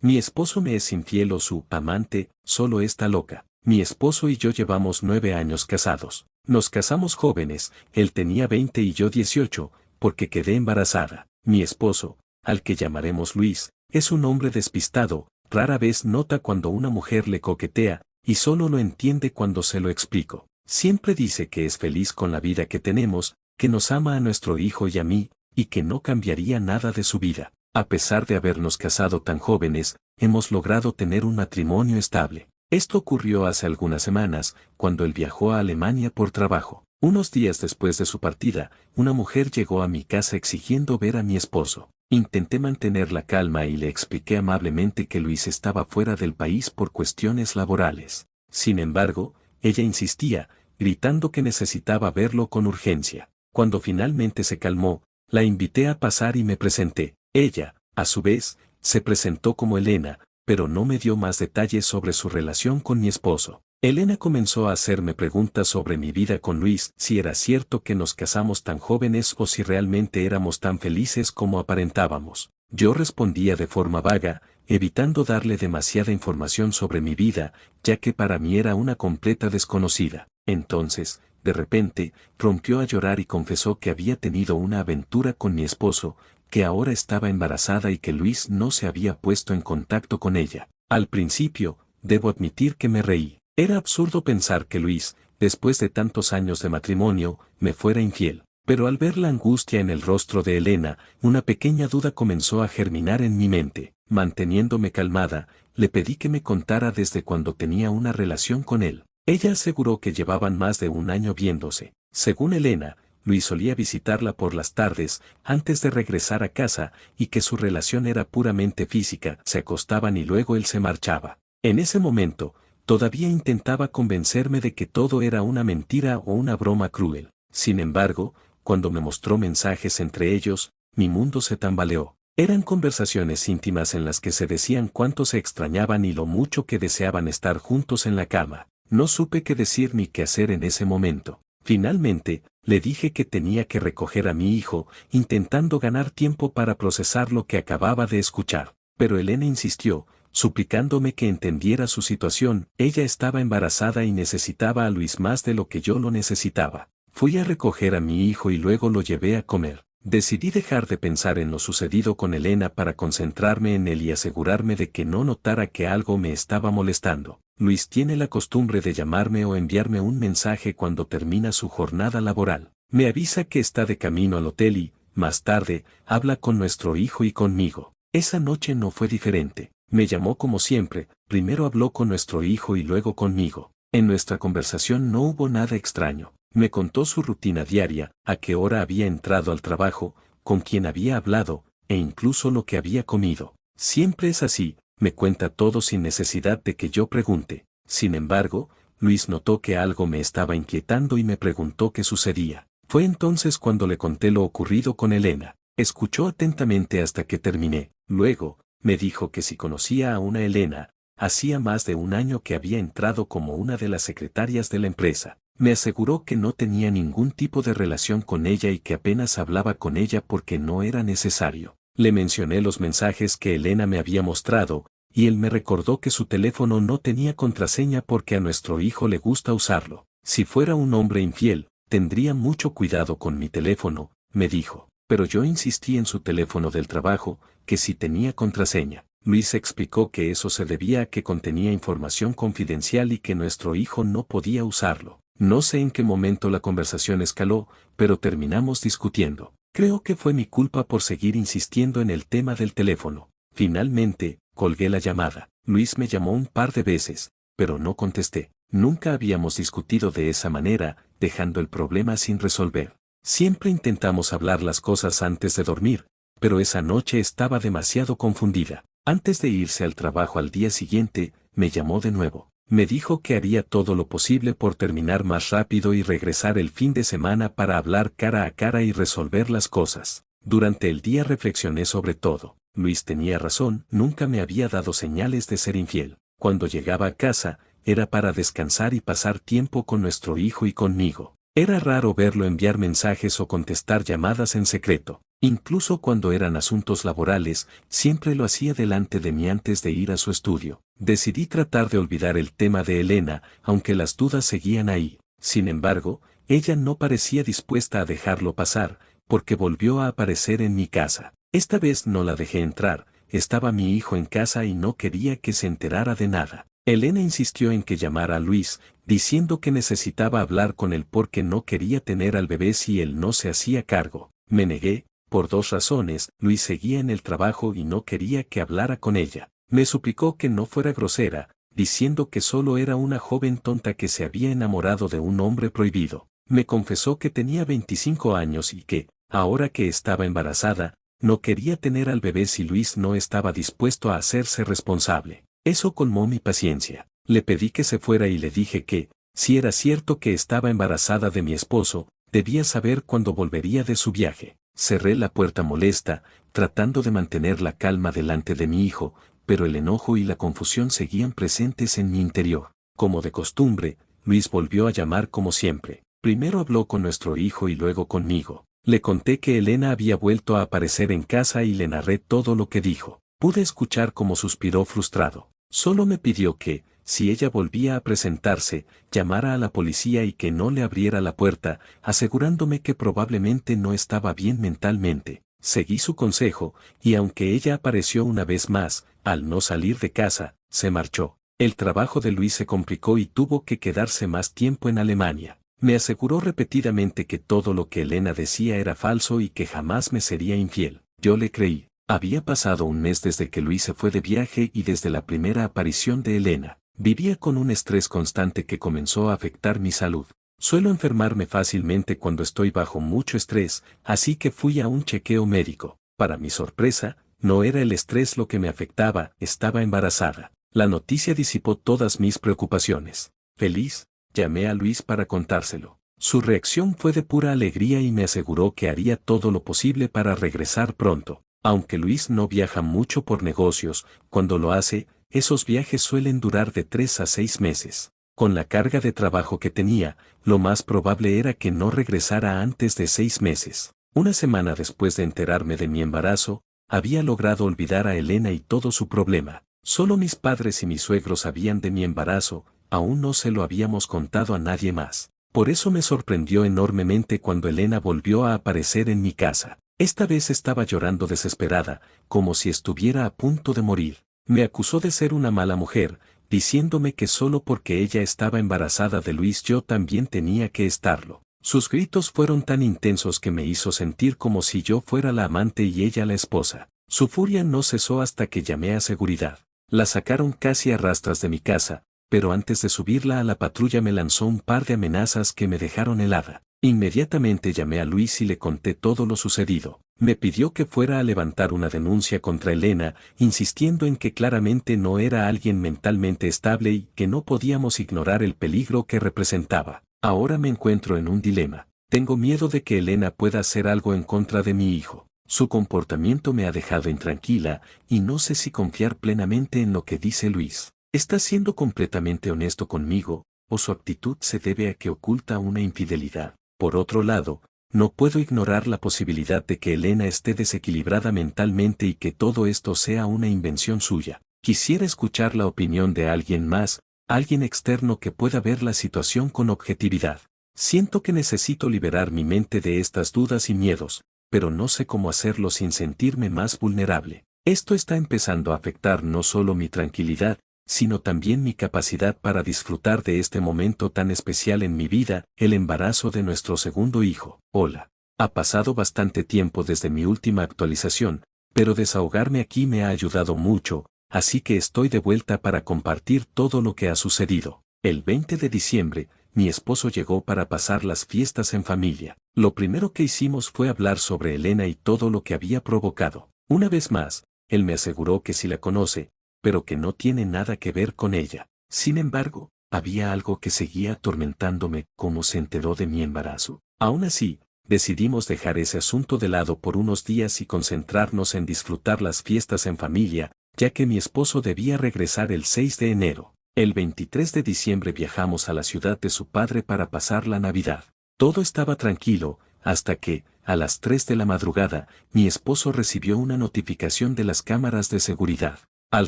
Mi esposo me es infiel o su amante solo está loca. Mi esposo y yo llevamos 9 años casados. Nos casamos jóvenes, él tenía 20 y yo 18, porque quedé embarazada. Mi esposo, al que llamaremos Luis, es un hombre despistado, rara vez nota cuando una mujer le coquetea, y solo lo entiende cuando se lo explico. Siempre dice que es feliz con la vida que tenemos, que nos ama a nuestro hijo y a mí, y que no cambiaría nada de su vida. A pesar de habernos casado tan jóvenes, hemos logrado tener un matrimonio estable. Esto ocurrió hace algunas semanas, cuando él viajó a Alemania por trabajo. Unos días después de su partida, una mujer llegó a mi casa exigiendo ver a mi esposo. Intenté mantener la calma y le expliqué amablemente que Luis estaba fuera del país por cuestiones laborales. Sin embargo, ella insistía, gritando que necesitaba verlo con urgencia. Cuando finalmente se calmó, la invité a pasar y me presenté. Ella, a su vez, se presentó como Elena, pero no me dio más detalles sobre su relación con mi esposo. Elena comenzó a hacerme preguntas sobre mi vida con Luis, si era cierto que nos casamos tan jóvenes o si realmente éramos tan felices como aparentábamos. Yo respondía de forma vaga, evitando darle demasiada información sobre mi vida, ya que para mí era una completa desconocida. Entonces, de repente, rompió a llorar y confesó que había tenido una aventura con mi esposo, que ahora estaba embarazada y que Luis no se había puesto en contacto con ella. Al principio, debo admitir que me reí. Era absurdo pensar que Luis, después de tantos años de matrimonio, me fuera infiel. Pero al ver la angustia en el rostro de Elena, una pequeña duda comenzó a germinar en mi mente. Manteniéndome calmada, le pedí que me contara desde cuando tenía una relación con él. Ella aseguró que llevaban más de un año viéndose. Según Elena, Luis solía visitarla por las tardes, antes de regresar a casa, y que su relación era puramente física, se acostaban y luego él se marchaba. En ese momento, todavía intentaba convencerme de que todo era una mentira o una broma cruel. Sin embargo, cuando me mostró mensajes entre ellos, mi mundo se tambaleó. Eran conversaciones íntimas en las que se decían cuánto se extrañaban y lo mucho que deseaban estar juntos en la cama. No supe qué decir ni qué hacer en ese momento. Finalmente, le dije que tenía que recoger a mi hijo, intentando ganar tiempo para procesar lo que acababa de escuchar. Pero Elena insistió, suplicándome que entendiera su situación. Ella estaba embarazada y necesitaba a Luis más de lo que yo lo necesitaba. Fui a recoger a mi hijo y luego lo llevé a comer. Decidí dejar de pensar en lo sucedido con Elena para concentrarme en él y asegurarme de que no notara que algo me estaba molestando. Luis tiene la costumbre de llamarme o enviarme un mensaje cuando termina su jornada laboral. Me avisa que está de camino al hotel y, más tarde, habla con nuestro hijo y conmigo. Esa noche no fue diferente. Me llamó como siempre, primero habló con nuestro hijo y luego conmigo. En nuestra conversación no hubo nada extraño. Me contó su rutina diaria, a qué hora había entrado al trabajo, con quién había hablado, e incluso lo que había comido. Siempre es así, me cuenta todo sin necesidad de que yo pregunte. Sin embargo, Luis notó que algo me estaba inquietando y me preguntó qué sucedía. Fue entonces cuando le conté lo ocurrido con Elena. Escuchó atentamente hasta que terminé. Luego, me dijo que si conocía a una Elena, hacía más de un año que había entrado como una de las secretarias de la empresa. Me aseguró que no tenía ningún tipo de relación con ella y que apenas hablaba con ella porque no era necesario. Le mencioné los mensajes que Elena me había mostrado, y él me recordó que su teléfono no tenía contraseña porque a nuestro hijo le gusta usarlo. Si fuera un hombre infiel, tendría mucho cuidado con mi teléfono, me dijo. Pero yo insistí en su teléfono del trabajo, que sí tenía contraseña. Luis explicó que eso se debía a que contenía información confidencial y que nuestro hijo no podía usarlo. No sé en qué momento la conversación escaló, pero terminamos discutiendo. Creo que fue mi culpa por seguir insistiendo en el tema del teléfono. Finalmente, colgué la llamada. Luis me llamó un par de veces, pero no contesté. Nunca habíamos discutido de esa manera, dejando el problema sin resolver. Siempre intentamos hablar las cosas antes de dormir, pero esa noche estaba demasiado confundida. Antes de irse al trabajo al día siguiente, me llamó de nuevo. Me dijo que haría todo lo posible por terminar más rápido y regresar el fin de semana para hablar cara a cara y resolver las cosas. Durante el día reflexioné sobre todo. Luis tenía razón, nunca me había dado señales de ser infiel. Cuando llegaba a casa, era para descansar y pasar tiempo con nuestro hijo y conmigo. Era raro verlo enviar mensajes o contestar llamadas en secreto. Incluso cuando eran asuntos laborales, siempre lo hacía delante de mí antes de ir a su estudio. Decidí tratar de olvidar el tema de Elena, aunque las dudas seguían ahí. Sin embargo, ella no parecía dispuesta a dejarlo pasar, porque volvió a aparecer en mi casa. Esta vez no la dejé entrar, estaba mi hijo en casa y no quería que se enterara de nada. Elena insistió en que llamara a Luis, diciendo que necesitaba hablar con él porque no quería tener al bebé si él no se hacía cargo. Me negué, por dos razones. Luis seguía en el trabajo y no quería que hablara con ella. Me suplicó que no fuera grosera, diciendo que solo era una joven tonta que se había enamorado de un hombre prohibido. Me confesó que tenía 25 años y que, ahora que estaba embarazada, no quería tener al bebé si Luis no estaba dispuesto a hacerse responsable. Eso colmó mi paciencia. Le pedí que se fuera y le dije que, si era cierto que estaba embarazada de mi esposo, debía saber cuándo volvería de su viaje. Cerré la puerta molesta, tratando de mantener la calma delante de mi hijo, pero el enojo y la confusión seguían presentes en mi interior. Como de costumbre, Luis volvió a llamar como siempre. Primero habló con nuestro hijo y luego conmigo. Le conté que Elena había vuelto a aparecer en casa y le narré todo lo que dijo. Pude escuchar cómo suspiró frustrado. Solo me pidió que, si ella volvía a presentarse, llamara a la policía y que no le abriera la puerta, asegurándome que probablemente no estaba bien mentalmente. Seguí su consejo, y aunque ella apareció una vez más, al no salir de casa, se marchó. El trabajo de Luis se complicó y tuvo que quedarse más tiempo en Alemania. Me aseguró repetidamente que todo lo que Elena decía era falso y que jamás me sería infiel. Yo le creí. Había pasado un mes desde que Luis se fue de viaje y desde la primera aparición de Elena. Vivía con un estrés constante que comenzó a afectar mi salud. Suelo enfermarme fácilmente cuando estoy bajo mucho estrés, así que fui a un chequeo médico. Para mi sorpresa, no era el estrés lo que me afectaba, estaba embarazada. La noticia disipó todas mis preocupaciones. Feliz, llamé a Luis para contárselo. Su reacción fue de pura alegría y me aseguró que haría todo lo posible para regresar pronto. Aunque Luis no viaja mucho por negocios, cuando lo hace, esos viajes suelen durar de 3 a 6 meses. Con la carga de trabajo que tenía, lo más probable era que no regresara antes de 6 meses. Una semana después de enterarme de mi embarazo, había logrado olvidar a Elena y todo su problema. Solo mis padres y mis suegros sabían de mi embarazo, aún no se lo habíamos contado a nadie más. Por eso me sorprendió enormemente cuando Elena volvió a aparecer en mi casa. Esta vez estaba llorando desesperada, como si estuviera a punto de morir. Me acusó de ser una mala mujer, diciéndome que solo porque ella estaba embarazada de Luis yo también tenía que estarlo. Sus gritos fueron tan intensos que me hizo sentir como si yo fuera la amante y ella la esposa. Su furia no cesó hasta que llamé a seguridad. La sacaron casi a rastras de mi casa, pero antes de subirla a la patrulla me lanzó un par de amenazas que me dejaron helada. Inmediatamente llamé a Luis y le conté todo lo sucedido. Me pidió que fuera a levantar una denuncia contra Elena, insistiendo en que claramente no era alguien mentalmente estable y que no podíamos ignorar el peligro que representaba. Ahora me encuentro en un dilema. Tengo miedo de que Elena pueda hacer algo en contra de mi hijo. Su comportamiento me ha dejado intranquila y no sé si confiar plenamente en lo que dice Luis. ¿Está siendo completamente honesto conmigo, o su actitud se debe a que oculta una infidelidad? Por otro lado, no puedo ignorar la posibilidad de que Elena esté desequilibrada mentalmente y que todo esto sea una invención suya. Quisiera escuchar la opinión de alguien más, alguien externo que pueda ver la situación con objetividad. Siento que necesito liberar mi mente de estas dudas y miedos, pero no sé cómo hacerlo sin sentirme más vulnerable. Esto está empezando a afectar no solo mi tranquilidad, sino también mi capacidad para disfrutar de este momento tan especial en mi vida, el embarazo de nuestro segundo hijo. Hola. Ha pasado bastante tiempo desde mi última actualización, pero desahogarme aquí me ha ayudado mucho, así que estoy de vuelta para compartir todo lo que ha sucedido. El 20 de diciembre, mi esposo llegó para pasar las fiestas en familia. Lo primero que hicimos fue hablar sobre Elena y todo lo que había provocado. Una vez más, él me aseguró que sí la conoce, pero que no tiene nada que ver con ella. Sin embargo, había algo que seguía atormentándome. ¿Cómo se enteró de mi embarazo? Aún así, decidimos dejar ese asunto de lado por unos días y concentrarnos en disfrutar las fiestas en familia, ya que mi esposo debía regresar el 6 de enero. El 23 de diciembre viajamos a la ciudad de su padre para pasar la Navidad. Todo estaba tranquilo, hasta que, a las 3 de la madrugada, mi esposo recibió una notificación de las cámaras de seguridad. Al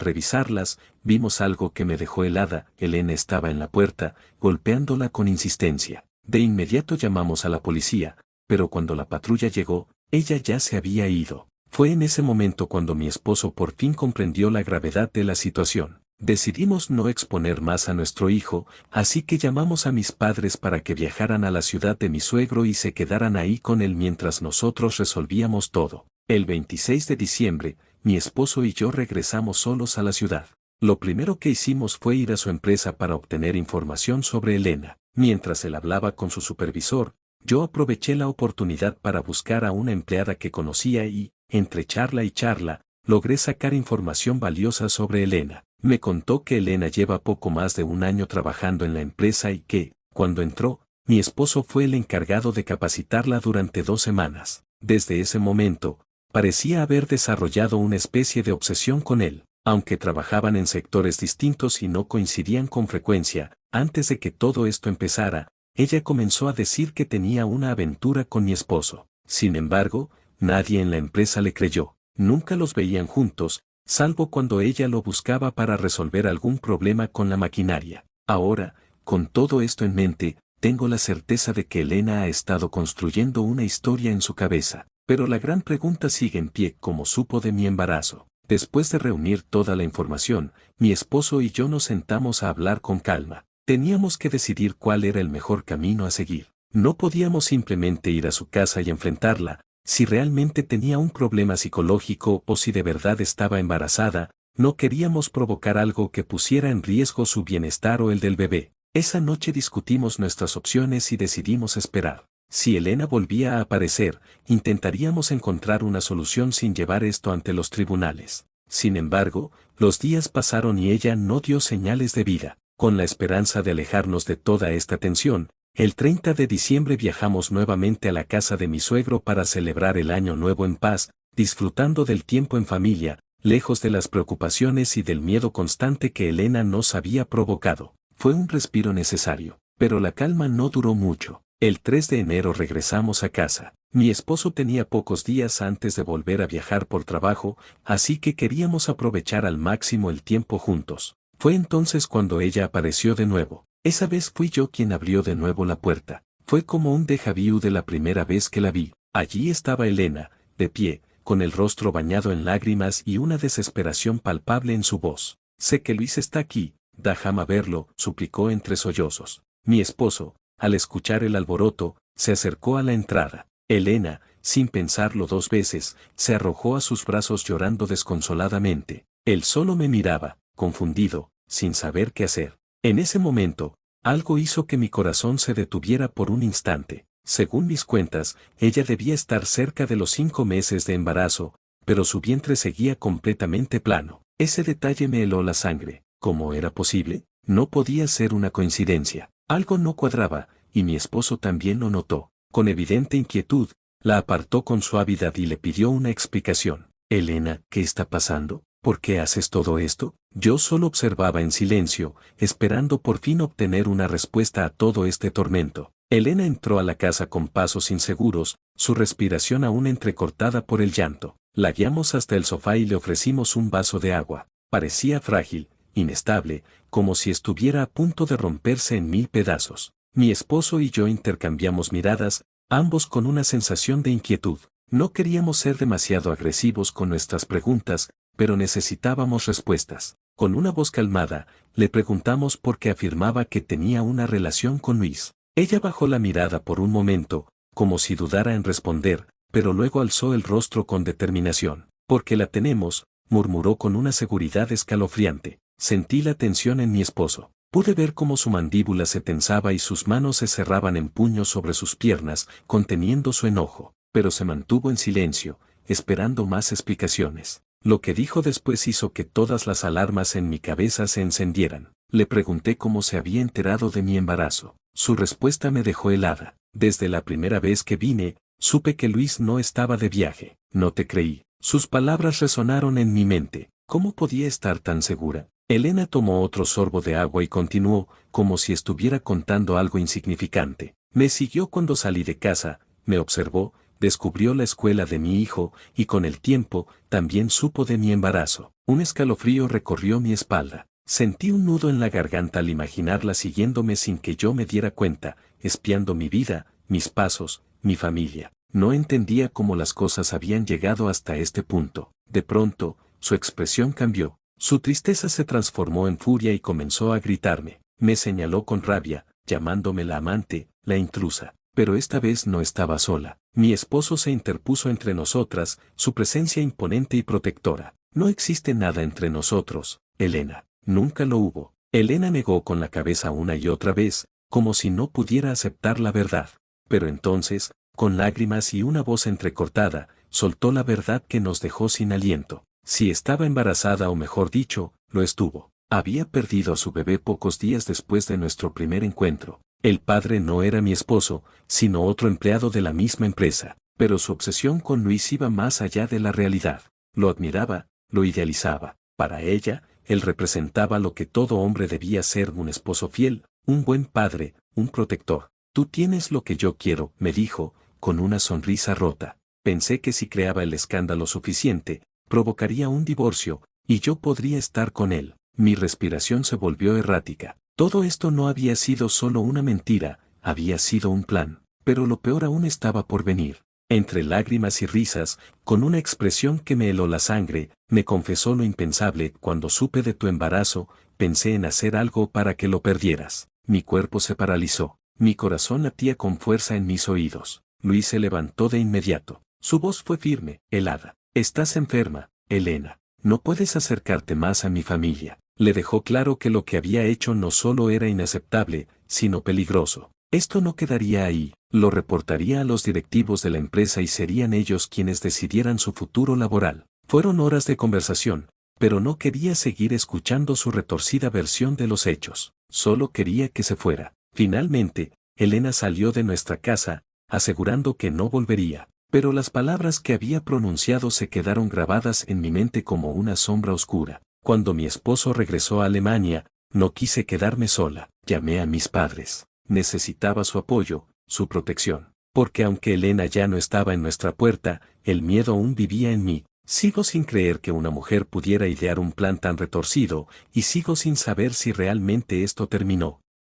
revisarlas, vimos algo que me dejó helada. Elena estaba en la puerta, golpeándola con insistencia. De inmediato llamamos a la policía, pero cuando la patrulla llegó, ella ya se había ido. Fue en ese momento cuando mi esposo por fin comprendió la gravedad de la situación. Decidimos no exponer más a nuestro hijo, así que llamamos a mis padres para que viajaran a la ciudad de mi suegro y se quedaran ahí con él mientras nosotros resolvíamos todo. El 26 de diciembre, mi esposo y yo regresamos solos a la ciudad. Lo primero que hicimos fue ir a su empresa para obtener información sobre Elena. Mientras él hablaba con su supervisor, yo aproveché la oportunidad para buscar a una empleada que conocía y, entre charla y charla, logré sacar información valiosa sobre Elena. Me contó que Elena lleva poco más de un año trabajando en la empresa y que, cuando entró, mi esposo fue el encargado de capacitarla durante 2 semanas. Desde ese momento, parecía haber desarrollado una especie de obsesión con él. Aunque trabajaban en sectores distintos y no coincidían con frecuencia, antes de que todo esto empezara, ella comenzó a decir que tenía una aventura con mi esposo. Sin embargo, nadie en la empresa le creyó. Nunca los veían juntos, salvo cuando ella lo buscaba para resolver algún problema con la maquinaria. Ahora, con todo esto en mente, tengo la certeza de que Elena ha estado construyendo una historia en su cabeza. Pero la gran pregunta sigue en pie: ¿cómo supo de mi embarazo? Después de reunir toda la información, mi esposo y yo nos sentamos a hablar con calma. Teníamos que decidir cuál era el mejor camino a seguir. No podíamos simplemente ir a su casa y enfrentarla. Si realmente tenía un problema psicológico o si de verdad estaba embarazada, no queríamos provocar algo que pusiera en riesgo su bienestar o el del bebé. Esa noche discutimos nuestras opciones y decidimos esperar. Si Elena volvía a aparecer, intentaríamos encontrar una solución sin llevar esto ante los tribunales. Sin embargo, los días pasaron y ella no dio señales de vida. Con la esperanza de alejarnos de toda esta tensión, el 30 de diciembre viajamos nuevamente a la casa de mi suegro para celebrar el Año Nuevo en paz, disfrutando del tiempo en familia, lejos de las preocupaciones y del miedo constante que Elena nos había provocado. Fue un respiro necesario, pero la calma no duró mucho. El 3 de enero regresamos a casa. Mi esposo tenía pocos días antes de volver a viajar por trabajo, así que queríamos aprovechar al máximo el tiempo juntos. Fue entonces cuando ella apareció de nuevo. Esa vez fui yo quien abrió de nuevo la puerta. Fue como un déjà vu de la primera vez que la vi. Allí estaba Elena, de pie, con el rostro bañado en lágrimas y una desesperación palpable en su voz. «Sé que Luis está aquí, déjame verlo», suplicó entre sollozos. Mi esposo, al escuchar el alboroto, se acercó a la entrada. Elena, sin pensarlo 2 veces, se arrojó a sus brazos llorando desconsoladamente. Él solo me miraba, confundido, sin saber qué hacer. En ese momento, algo hizo que mi corazón se detuviera por un instante. Según mis cuentas, ella debía estar cerca de los 5 meses de embarazo, pero su vientre seguía completamente plano. Ese detalle me heló la sangre. ¿Cómo era posible? No podía ser una coincidencia. Algo no cuadraba, y mi esposo también lo notó. Con evidente inquietud, la apartó con suavidad y le pidió una explicación. «Elena, ¿qué está pasando? ¿Por qué haces todo esto?». Yo solo observaba en silencio, esperando por fin obtener una respuesta a todo este tormento. Elena entró a la casa con pasos inseguros, su respiración aún entrecortada por el llanto. La guiamos hasta el sofá y le ofrecimos un vaso de agua. Parecía frágil, inestable, como si estuviera a punto de romperse en 1000 pedazos. Mi esposo y yo intercambiamos miradas, ambos con una sensación de inquietud. No queríamos ser demasiado agresivos con nuestras preguntas, pero necesitábamos respuestas. Con una voz calmada, le preguntamos por qué afirmaba que tenía una relación con Luis. Ella bajó la mirada por un momento, como si dudara en responder, pero luego alzó el rostro con determinación. «Porque la tenemos», murmuró con una seguridad escalofriante. Sentí la tensión en mi esposo. Pude ver cómo su mandíbula se tensaba y sus manos se cerraban en puños sobre sus piernas, conteniendo su enojo, pero se mantuvo en silencio, esperando más explicaciones. Lo que dijo después hizo que todas las alarmas en mi cabeza se encendieran. Le pregunté cómo se había enterado de mi embarazo. Su respuesta me dejó helada. «Desde la primera vez que vine, supe que Luis no estaba de viaje. No te creí». Sus palabras resonaron en mi mente. ¿Cómo podía estar tan segura? Elena tomó otro sorbo de agua y continuó, como si estuviera contando algo insignificante. «Me siguió cuando salí de casa, me observó, descubrió la escuela de mi hijo, y con el tiempo, también supo de mi embarazo. Un escalofrío recorrió mi espalda. Sentí un nudo en la garganta al imaginarla siguiéndome sin que yo me diera cuenta, espiando mi vida, mis pasos, mi familia. No entendía cómo las cosas habían llegado hasta este punto. De pronto, su expresión cambió. Su tristeza se transformó en furia y comenzó a gritarme. Me señaló con rabia, llamándome la amante, la intrusa. Pero esta vez no estaba sola. Mi esposo se interpuso entre nosotras, su presencia imponente y protectora. No existe nada entre nosotros, Elena. Nunca lo hubo. Elena negó con la cabeza una y otra vez, como si no pudiera aceptar la verdad. Pero entonces, con lágrimas y una voz entrecortada, soltó la verdad que nos dejó sin aliento. Si estaba embarazada o mejor dicho, lo estuvo. Había perdido a su bebé pocos días después de nuestro primer encuentro. El padre no era mi esposo, sino otro empleado de la misma empresa, pero su obsesión con Luis iba más allá de la realidad. Lo admiraba, lo idealizaba. Para ella, él representaba lo que todo hombre debía ser: un esposo fiel, un buen padre, un protector. Tú tienes lo que yo quiero, me dijo, con una sonrisa rota. Pensé que si creaba el escándalo suficiente, provocaría un divorcio, y yo podría estar con él. Mi respiración se volvió errática. Todo esto no había sido solo una mentira, había sido un plan, pero lo peor aún estaba por venir. Entre lágrimas y risas, con una expresión que me heló la sangre, me confesó lo impensable: cuando supe de tu embarazo, pensé en hacer algo para que lo perdieras. Mi cuerpo se paralizó, mi corazón latía con fuerza en mis oídos. Luis se levantó de inmediato. Su voz fue firme, helada. Estás enferma, Elena. No puedes acercarte más a mi familia. Le dejó claro que lo que había hecho no solo era inaceptable, sino peligroso. Esto no quedaría ahí, lo reportaría a los directivos de la empresa y serían ellos quienes decidieran su futuro laboral. Fueron horas de conversación, pero no quería seguir escuchando su retorcida versión de los hechos. Solo quería que se fuera. Finalmente, Elena salió de nuestra casa, asegurando que no volvería. Pero las palabras que había pronunciado se quedaron grabadas en mi mente como una sombra oscura. Cuando mi esposo regresó a Alemania, no quise quedarme sola. Llamé a mis padres. Necesitaba su apoyo, su protección. Porque aunque Elena ya no estaba en nuestra puerta, el miedo aún vivía en mí. Sigo sin creer que una mujer pudiera idear un plan tan retorcido, y sigo sin saber si realmente esto terminó.